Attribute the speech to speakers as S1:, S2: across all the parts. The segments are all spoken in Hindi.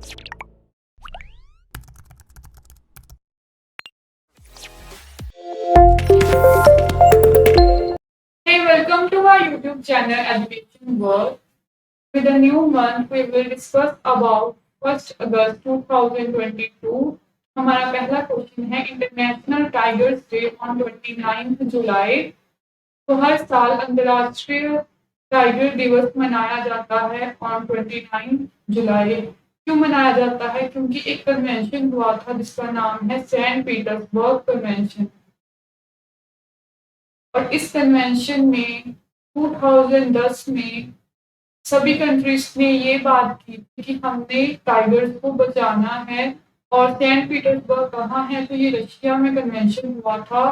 S1: Hey, welcome to our YouTube channel Education World. With a new month, we will discuss about 1st August 2022. हमारा पहला क्वेश्चन है इंटरनेशनल टाइगर्स डे ऑन 29 जुलाई। तो हर साल अंतर्राष्ट्रीय टाइगर दिवस मनाया जाता है ऑन 29 जुलाई। क्यों मनाया जाता है? क्योंकि एक कन्वेंशन हुआ था जिसका नाम है सेंट पीटर्सबर्ग कन्वेंशन। और इस कन्वेंशन में 2010 में सभी कंट्रीज ने ये बात की थी कि हमने टाइगर्स को बचाना है। और सेंट पीटर्सबर्ग कहाँ है? तो ये रशिया में कन्वेंशन हुआ था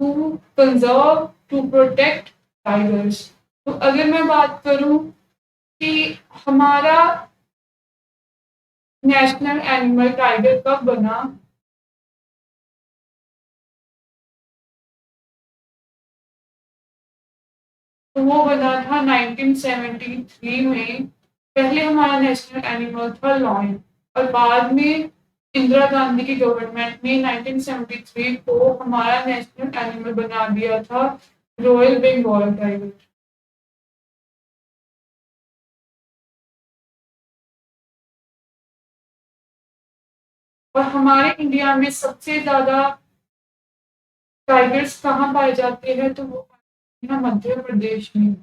S1: to conserve to protect tigers. तो अगर मैं बात करूं कि हमारा नेशनल एनिमल टाइगर कब बना, तो वो बना था 1973 में। पहले हमारा नेशनल एनिमल था लॉयन और बाद में इंदिरा गांधी की गवर्नमेंट ने 1973 को हमारा नेशनल एनिमल बना दिया था रॉयल बंगाल टाइगर। और हमारे इंडिया में सबसे ज्यादा टाइगर्स कहाँ पाए जाते हैं? तो वो पाए जाते हैं मध्य प्रदेश में।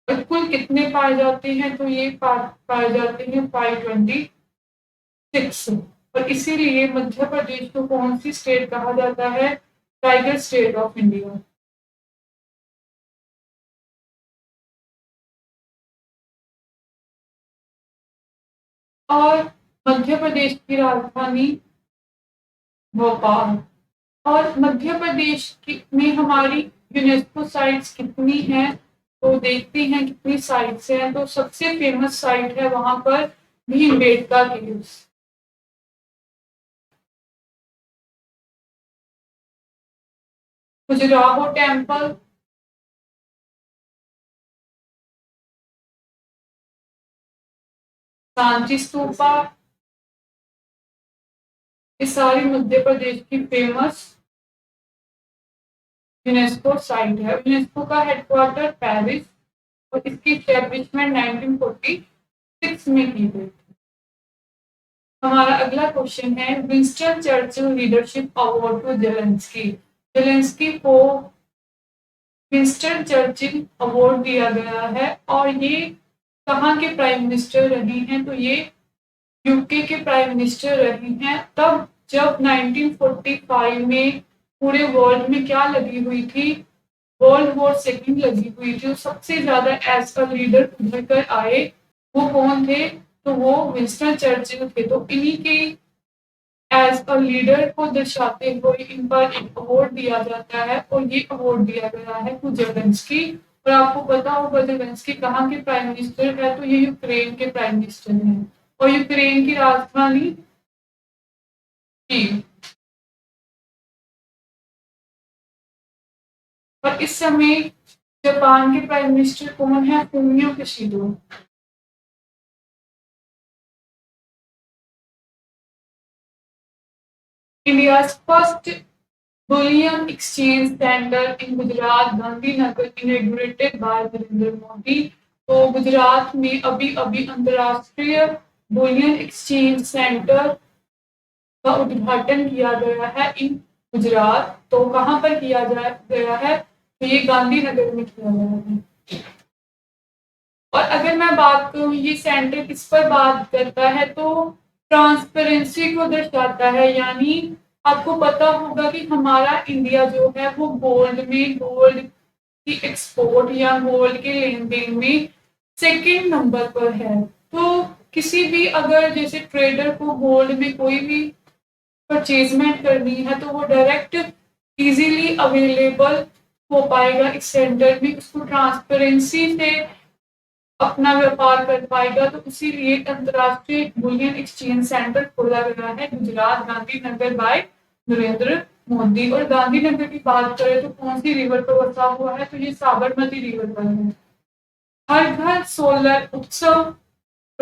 S1: और कुल कितने पाए जाते हैं? तो ये पाए जाते हैं 526। और इसीलिए मध्य प्रदेश को कौन सी स्टेट कहा जाता है? Tiger state of India. और मध्य प्रदेश की राजधानी भोपाल। और मध्य प्रदेश की में हमारी यूनेस्को साइट्स कितनी हैं? तो देखते हैं कितनी साइट्स हैं। तो सबसे फेमस साइट है वहां पर भीमबेटका केव्स। खजुराहो टेम्पल, सांची स्तूपा, ये सारी मध्य प्रदेश की फेमस यूनेस्को साइट है। यूनेस्को का हेडक्वार्टर पेरिस और इसकी एस्टेब्लिशमेंट 1946 में की गई थी। हमारा अगला क्वेश्चन है Winston Churchill leadership award to Zelensky. Zelensky को विंस्टन चर्चिल अवार्ड दिया गया है। और ये कहाँ के प्राइम मिनिस्टर रहे हैं? तो ये यूके के प्राइम मिनिस्टर रहे हैं तब जब 1945 में पूरे वर्ल्ड में क्या लगी हुई थी? वर्ल्ड वॉर सेकंड लगी हुई थी। सबसे ज्यादा एज अ लीडर उभर कर आए वो कौन थे? तो वो विंस्टन चर्चिल थे। तो इन्हीं के एज अ लीडर को दर्शाते हुए इन पर एक अवार्ड दिया जाता है और ये अवार्ड दिया गया है टू जेलेंस्की। और आपको पता होगा जेलेंस्की कहाँ के प्राइम मिनिस्टर है? तो ये यूक्रेन के प्राइम मिनिस्टर हैं। और यूक्रेन की राजधानी कीव। और इस समय जापान के प्राइम मिनिस्टर कौन है? Fumio Kishida. India's first bullion exchange center in Gujarat Gandhinagar inaugurated by Narendra Modi. तो गुजरात में अभी अभी अंतरराष्ट्रीय बुलियन एक्सचेंज सेंटर का उद्घाटन किया गया है इन गुजरात। तो कहाँ पर किया गया है? तो ये गांधीनगर में किया गया है। और अगर मैं बात करूँ ये सेंटर किस पर बात करता है? तो ट्रांसपेरेंसी को दर्शाता है। यानी आपको पता होगा कि हमारा इंडिया जो है वो गोल्ड की एक्सपोर्ट या गोल्ड के लेन देन में सेकंड नंबर पर है। तो किसी भी अगर जैसे ट्रेडर को गोल्ड में कोई भी परचेजमेंट करनी है तो वो डायरेक्ट इजीली अवेलेबल हो पाएगा इस सेंटर में। उसको ट्रांसपेरेंसी से अपना व्यापार कर पाएगा। तो इसीलिए अंतरराष्ट्रीय बुलियन एक्सचेंज सेंटर खोला गया है गुजरात गांधीनगर बाय नरेंद्र मोदी। और गांधीनगर की बात करें तो कौन सी रिवर पर बसा हुआ है? तो ये साबरमती रिवर पर है। हर घर सोलर उत्सव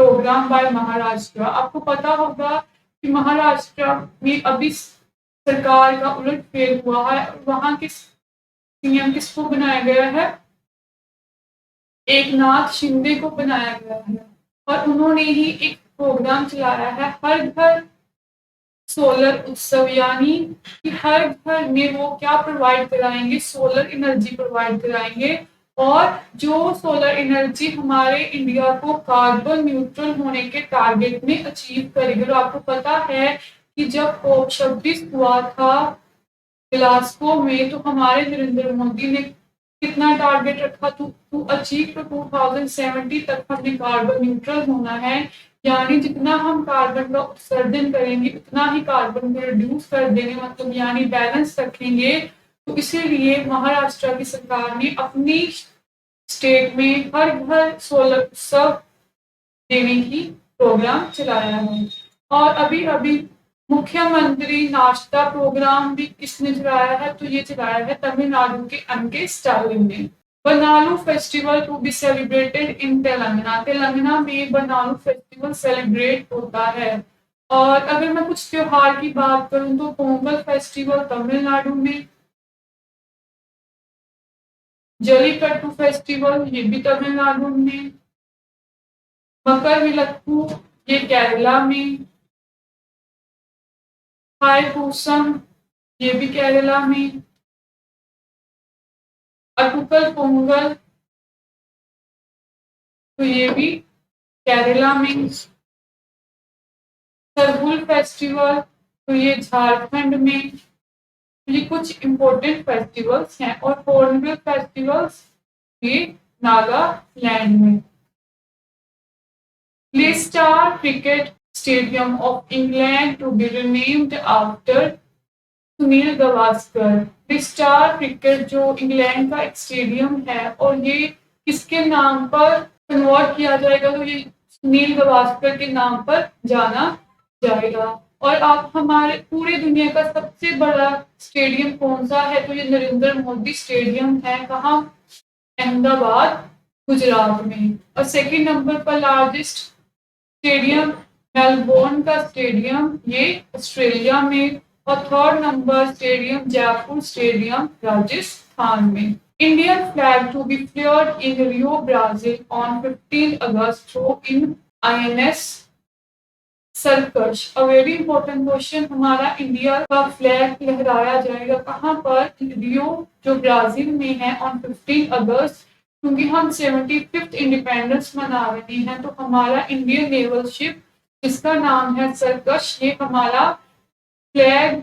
S1: प्रोग्राम बाय महाराष्ट्र। आपको पता होगा कि महाराष्ट्र में अभी सरकार का उलटफेर हुआ है और वहाँ के सीएम किसको बनाया गया है? एकनाथ शिंदे को बनाया गया है और उन्होंने ही एक प्रोग्राम चलाया है हर घर सोलर उत्सव, यानी कि हर घर में वो क्या प्रोवाइड कराएंगे? सोलर एनर्जी प्रोवाइड कराएंगे और जो सोलर एनर्जी हमारे इंडिया को कार्बन न्यूट्रल होने के टारगेट में अचीव करेगी। और आपको पता है कि जब COP26 हुआ था ग्लासगो में, तो हमारे नरेंद्र मोदी ने कितना टारगेट रखा? टू अचीव टू 2070 तक हमने कार्बन न्यूट्रल होना है, यानी जितना हम कार्बन का उत्सर्जन करेंगे उतना ही कार्बन को रिड्यूस कर देंगे, मतलब यानी बैलेंस रखेंगे। तो इसीलिए महाराष्ट्र की सरकार ने अपनी स्टेट में हर घर सोलर उत्सव देने की प्रोग्राम चलाया है। और अभी अभी मुख्यमंत्री नाश्ता प्रोग्राम भी किसने चलाया है? तो ये चलाया है तमिलनाडु के M.K. स्टालिन ने। Bonalu festival to be celebrated in Telangana. Telangana में बनालू फेस्टिवल सेलिब्रेट होता है। और अगर मैं कुछ त्योहार की बात करूं तो पोंगल फेस्टिवल तमिलनाडु में, जलीकट्टू फेस्टिवल ये भी तमिलनाडु में, मकर विलक्कू ये केरला में, थाईपुसम ये भी केरला में, अटुकल पोंगल तो ये भी केरला में, सरहुल फेस्टिवल तो ये झारखंड में। ये कुछ इम्पोर्टेंट फेस्टिवल्स हैं और हॉर्नबिल फेस्टिवल्स ये नागालैंड में। Leicester Cricket Stadium of England to be renamed after Sunil Gavaskar. Leicester cricket जो इंग्लैंड का एक स्टेडियम है और ये किसके नाम पर कन्वर्ट किया जाएगा? तो ये सुनील गावस्कर के नाम पर जाना जाएगा। और आप हमारे पूरे दुनिया का सबसे बड़ा स्टेडियम कौन सा है? तो ये नरेंद्र मोदी स्टेडियम है। कहाँ? अहमदाबाद, गुजरात में। और सेकंड नंबर पर लार्जेस्ट स्टेडियम मेलबोर्न का स्टेडियम ये ऑस्ट्रेलिया में। और third number stadium Jaipur stadium Rajasthan में। Indian flag to be flared in Rio Brazil on 15 अगस्त through in INS circus. A very important question, हमारा इंडिया का फ्लैग लहराया जाएगा कहाँ पर? रियो जो ब्राजील में है ऑन 15 अगस्त। क्योंकि हम 75th इंडिपेंडेंस मना रहे हैं तो हमारा इंडियन नेवल शिप जिसका नाम है सर्कस, ये हमारा फ्लैग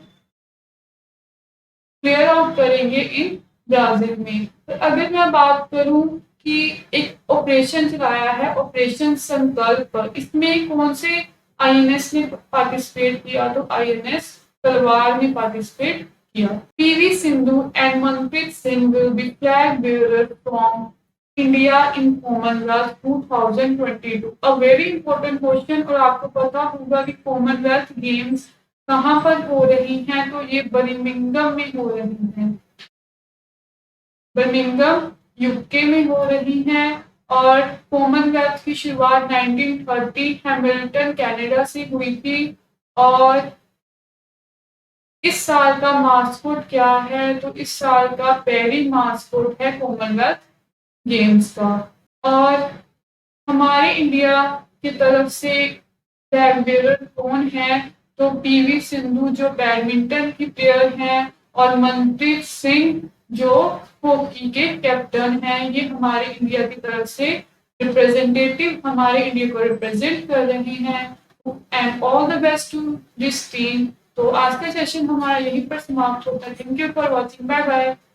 S1: क्लियर आउट करेंगे इन ब्राजील में। तो अगर मैं बात करूं कि एक ऑपरेशन चलाया है ऑपरेशन संकल्प, इसमें कौन से INS ने पार्टिसिपेट किया? तो INS तलवार ने पार्टिसिपेट किया। PV Sindhu and Manpreet Singh will be flag bearer from India in Commonwealth 2022। A very important question. और आपको पता होगा कि कॉमनवेल्थ गेम्स कहाँ पर हो रही हैं? तो ये बर्मिंघम में हो रही हैं। बर्मिंघम UK में हो रही हैं। और कॉमनवेल्थ की शुरुआत 1930 हैमिल्टन कनाडा से हुई थी। और इस साल का मास्कोट क्या है? तो इस साल का पेरी मास्कोट है कॉमनवेल्थ गेम्स का। और हमारे इंडिया की तरफ से फ्लैग बेयरर कौन है? तो PV सिंधु जो बैडमिंटन की प्लेयर हैं और मनप्रीत सिंह जो हॉकी के कैप्टन हैं। ये हमारे इंडिया की तरफ से रिप्रेजेंटेटिव हमारे इंडिया को रिप्रेजेंट कर रहे हैं। And all the best to this team. तो आज का सेशन हमारा यहीं पर समाप्त होता है। Thank you for watching. Bye bye.